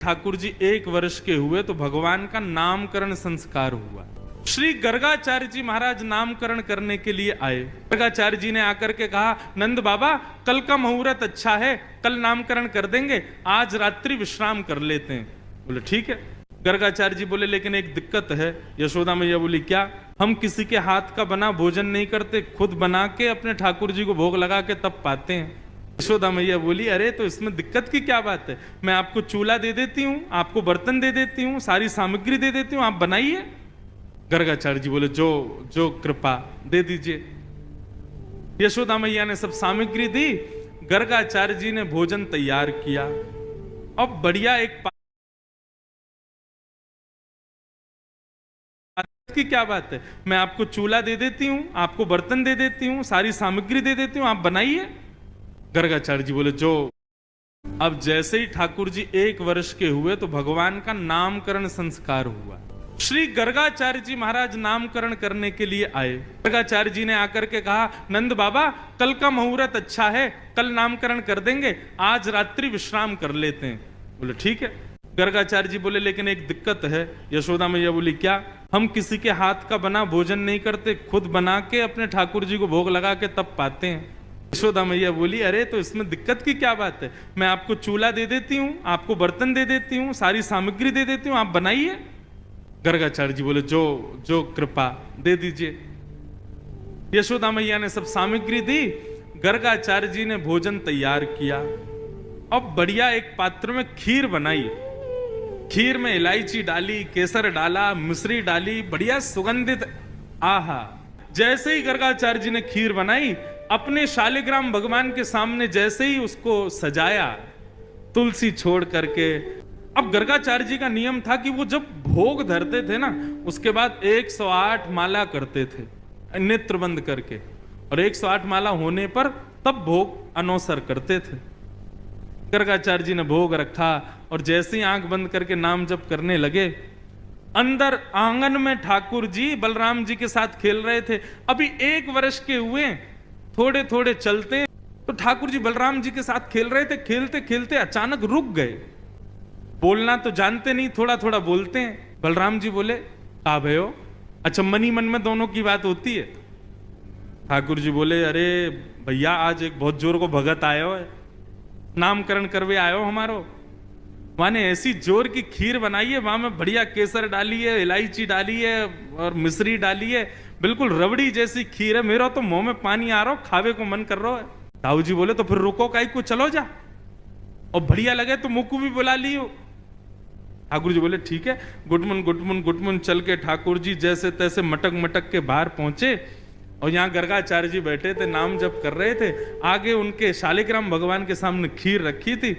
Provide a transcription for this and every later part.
ठाकुर जी 1 वर्ष के हुए तो भगवान का नामकरण संस्कार हुआ। श्री गर्गाचार्य जी महाराज नामकरण करने के लिए आए। गर्गाचार्य जी ने आकर के कहा, नंद बाबा कल का मुहूर्त अच्छा है, कल नामकरण कर देंगे, आज रात्रि विश्राम कर लेते हैं। बोले ठीक है। गर्गाचार्य जी बोले लेकिन एक दिक्कत है। यशोदा मैया बोली क्या? हम किसी के हाथ का बना भोजन नहीं करते, खुद बना के अपने ठाकुर जी को भोग लगा के तब पाते हैं। यशोदा मैया बोली अरे तो इसमें दिक्कत की क्या बात है, मैं आपको चूल्हा दे देती हूँ, आपको बर्तन दे देती हूँ, सारी सामग्री दे देती हूँ, आप बनाइए। गर्गाचार्य जी बोले जो जो कृपा दे दीजिए। यशोदा मैया ने सब सामग्री दी, गर्गाचार्य जी ने भोजन तैयार किया। अब बढ़िया एक की क्या बात है, मैं आपको चूल्हा दे देती हूँ, आपको बर्तन दे देती हूँ, सारी सामग्री दे देती हूँ, आप बनाइए। गर्गाचार्य जी बोले जो। अब जैसे ही ठाकुर जी 1 वर्ष के हुए तो भगवान का नामकरण संस्कार हुआ। श्री गर्गाचार्य जी महाराज नामकरण करने के लिए आए। गर्गाचार्य जी ने आकर के कहा, नंद बाबा कल का मुहूर्त अच्छा है, कल नामकरण कर देंगे, आज रात्रि विश्राम कर लेते हैं। बोले ठीक है। गर्गाचार्य जी बोले लेकिन एक दिक्कत है। यशोदा मैया बोली क्या? हम किसी के हाथ का बना भोजन नहीं करते, खुद बना के अपने ठाकुर जी को भोग लगा के तब पाते हैं। यशोदा मैया बोली अरे तो इसमें दिक्कत की क्या बात है, मैं आपको चूल्हा दे देती हूँ, आपको बर्तन दे देती हूँ, सारी सामग्री दे देती हूँ, आप बनाइए। गर्गाचार्य जी बोले जो जो कृपा दे दीजिए। यशोदा मैया ने सब सामग्री दी, गर्गाचार्य जी ने भोजन तैयार किया। अब बढ़िया एक पात्र में खीर बनाई। खीर में इलायची डाली, केसर डाला, मिश्री डाली, बढ़िया सुगंधित। आहा। जैसे ही गर्गाचार्य जी ने खीर बनाई, अपने शालिग्राम भगवान के सामने जैसे ही उसको सजाया, तुलसी छोड़ करके। अब गर्गाचार्य जी का नियम था कि वो जब भोग धरते थे ना, उसके बाद 108 माला करते थे नेत्र बंद करके, और 108 माला होने पर तब भोग अनौसर करते थे। गर्गाचार्य जी ने भोग रखा और जैसे ही आंख बंद करके नाम जप करने लगे, अंदर आंगन में ठाकुर जी बलराम जी के साथ खेल रहे थे। अभी 1 वर्ष के हुए, थोड़े थोड़े चलते, तो ठाकुर जी बलराम जी के साथ खेल रहे थे। खेलते खेलते अचानक रुक गए। बोलना तो जानते नहीं, थोड़ा थोड़ा बोलते हैं। बलराम जी बोले का भयो? अच्छा, मन ही मन में दोनों की बात होती है। ठाकुर जी बोले अरे भैया आज एक बहुत जोर को भगत आयो है, नामकरण करवे आयो हमारो। माने ऐसी जोर की खीर बनाई है, वहां में बढ़िया केसर डाली है, इलायची डाली है और मिश्री डाली है, बिल्कुल रबड़ी जैसी खीर है। मेरा तो मुंह में पानी आ रहा हो, खावे को मन कर रहा है। दाऊ जी बोले तो फिर रुको काई को, चलो जा, और बढ़िया लगे तो मुक्कू भी बुला लियो। ठाकुर जी बोले ठीक है। गुटमुन गुटमुन गुटमुन चल के ठाकुर जी जैसे तैसे मटक मटक के बाहर पहुंचे, और यहाँ गर्गाचार्य जी बैठे थे, नाम जप कर रहे थे। आगे उनके शालिग्राम भगवान के सामने खीर रखी थी।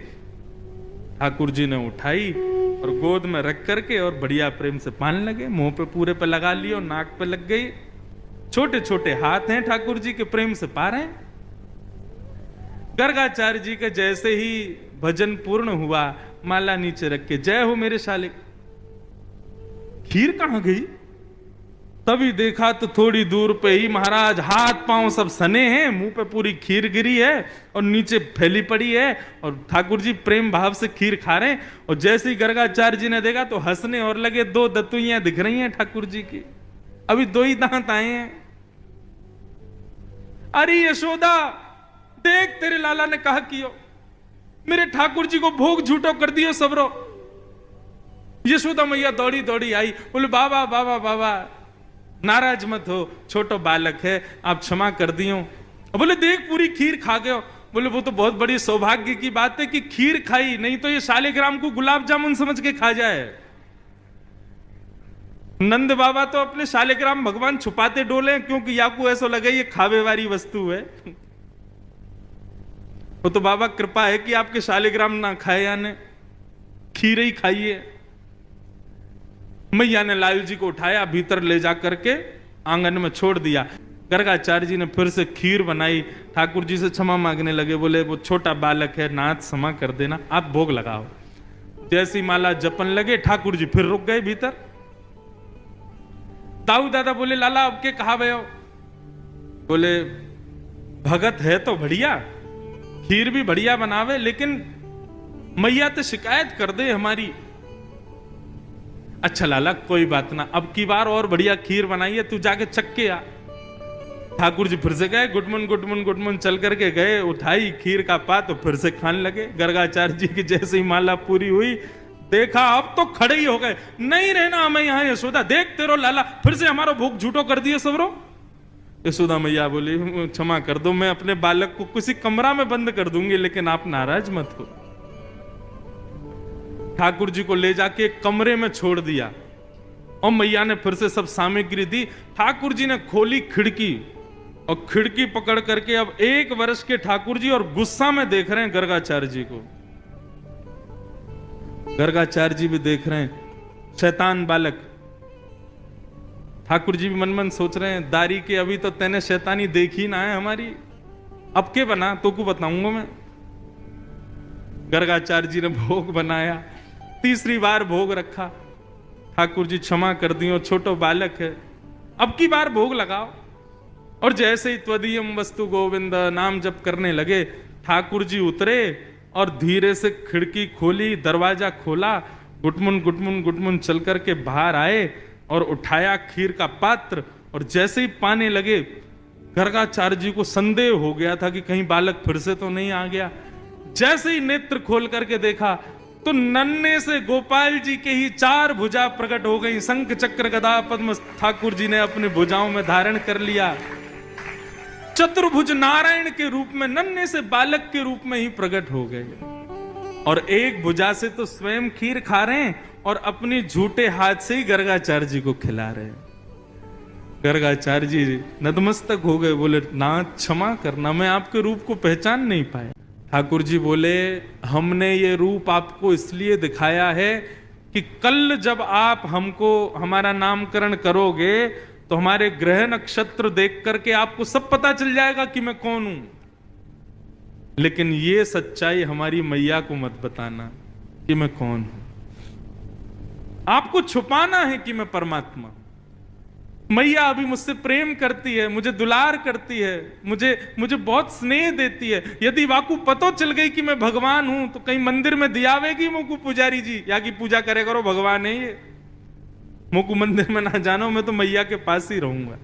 ठाकुर जी ने उठाई और गोद में रख करके और बढ़िया प्रेम से पाने लगे। मुंह पे पूरे पे लगा लियो, नाक पे लग गई। छोटे छोटे हाथ हैं ठाकुर जी के, प्रेम से पा रहे हैं। गर्गाचार्य जी के जैसे ही भजन पूर्ण हुआ, माला नीचे रख के जय हो मेरे शालिक। खीर कहां गई? तभी देखा तो थोड़ी दूर पे ही महाराज हाथ पांव सब सने हैं, मुंह पे पूरी खीर गिरी है और नीचे फैली पड़ी है, और ठाकुर जी प्रेम भाव से खीर खा रहे हैं। और जैसे ही गर्गाचार्य जी ने देखा तो हंसने और लगे। 2 दतुइयां दिख रही हैं ठाकुर जी की, अभी 2 ही दांत आए हैं। अरे यशोदा देख, तेरे लाला ने कहा कियो, मेरे ठाकुर जी को भोग झूठो कर दियो सबरो। यशोदा मैया दौड़ी दौड़ी आई, बोले बाबा बाबा बाबा नाराज मत हो, छोटो बालक है, आप क्षमा कर दियो। बोले देख पूरी खीर खा गए। बोले वो तो बहुत बड़ी सौभाग्य की बात है कि खीर खाई, नहीं तो ये शालिग्राम को गुलाब जामुन समझ के खा जाए। नंद बाबा तो अपने शालिग्राम भगवान छुपाते डोले, क्योंकि याकू ऐसा लगे ये खावे वाली वस्तु है। वो तो बाबा कृपा है कि आपके शालिग्राम ना खाए, यानी खीर ही खाइए। मैया ने लाल जी को उठाया, भीतर ले जा करके आंगन में छोड़ दिया। गर्गाचार्य जी ने फिर से खीर बनाई, ठाकुर जी से क्षमा मांगने लगे। बोले वो छोटा बालक है, नाथ क्षमा कर देना, आप भोग लगाओ। जैसी माला जपन लगे, ठाकुर जी फिर रुक गए भीतर। दाऊ दादा बोले लाला अब के कहा भयो? बोले भगत है तो बढ़िया, खीर भी बढ़िया बनावे, लेकिन मैया तो शिकायत कर दे हमारी। अच्छा लाला कोई बात ना, अब की बार और बढ़िया खीर बनाई है, तू जाके चख के आ। ठाकुर जी फिर से गए, गुडमन गुडमन गुडमन चल करके गए, उठाई खीर का पात तो फिर से खाने लगे। गर्गाचार्य जी की जैसे ही माला पूरी हुई, देखा अब तो खड़े ही हो गए, नहीं रहना हमें यहाँ यशोदा, देख तेरो लाला फिर से हमारा भोग झूठो कर दिए सबरो। यशोदा मैया बोली क्षमा कर दो, मैं अपने बालक को किसी कमरा में बंद कर दूंगी, लेकिन आप नाराज मत हो। ठाकुर जी को ले जाके एक कमरे में छोड़ दिया और मैया ने फिर से सब सामग्री दी। ठाकुर जी ने खोली खिड़की और खिड़की पकड़ करके अब 1 वर्ष के ठाकुर जी और गुस्सा में देख रहे हैं गर्गाचार्य जी को। गर्गाचार्य जी भी देख रहे हैं, शैतान बालक। ठाकुर जी भी मन मन सोच रहे हैं, दारी के अभी तो तेने शैतानी देखी ना है हमारी, अब के बना तो को बताऊंगा मैं। गर्गाचार्य जी ने भोग बनाया, तीसरी बार भोग रखा। ठाकुर जी क्षमा कर दियो, छोटो बालक है, अब की बार भोग लगाओ। और जैसे ही त्वदीयम वस्तु गोविंद नाम जप करने लगे, ठाकुर जी उतरे और धीरे से खिड़की खोली, दरवाजा खोला, गुटमुन गुटमुन गुटमुन चल करके बाहर आए और उठाया खीर का पात्र और जैसे ही पाने लगे, गर्गाचार्य जी को संदेह हो गया था कि कहीं बालक फिर से तो नहीं आ गया। जैसे ही नेत्र खोल करके देखा तो नन्हे से गोपाल जी के ही 4 भुजा प्रकट हो गई। शंख चक्र गदा पद्म ठाकुर जी ने अपने भुजाओं में धारण कर लिया। चतुर्भुज नारायण के रूप में नन्हे से बालक के रूप में ही प्रकट हो गए और एक भुजा से तो स्वयं खीर खा रहे हैं और अपनी झूठे हाथ से ही गर्गाचार्य जी को खिला रहे हैं। गर्गाचार्य जी नतमस्तक हो गए, बोले नाथ क्षमा करना, मैं आपके रूप को पहचान नहीं पाया। ठाकुर जी बोले हमने ये रूप आपको इसलिए दिखाया है कि कल जब आप हमको हमारा नामकरण करोगे तो हमारे ग्रह नक्षत्र देख करके आपको सब पता चल जाएगा कि मैं कौन हूं। लेकिन ये सच्चाई हमारी मैया को मत बताना कि मैं कौन हूं। आपको छुपाना है कि मैं परमात्मा। मैया अभी मुझसे प्रेम करती है, मुझे दुलार करती है, मुझे बहुत स्नेह देती है। यदि वाकू पतो चल गई कि मैं भगवान हूं तो कहीं मंदिर में दियावेगी मुझको पुजारी जी, या की पूजा करे करो, भगवान है ये, मुझको मंदिर में ना जानो, मैं तो मैया के पास ही रहूंगा।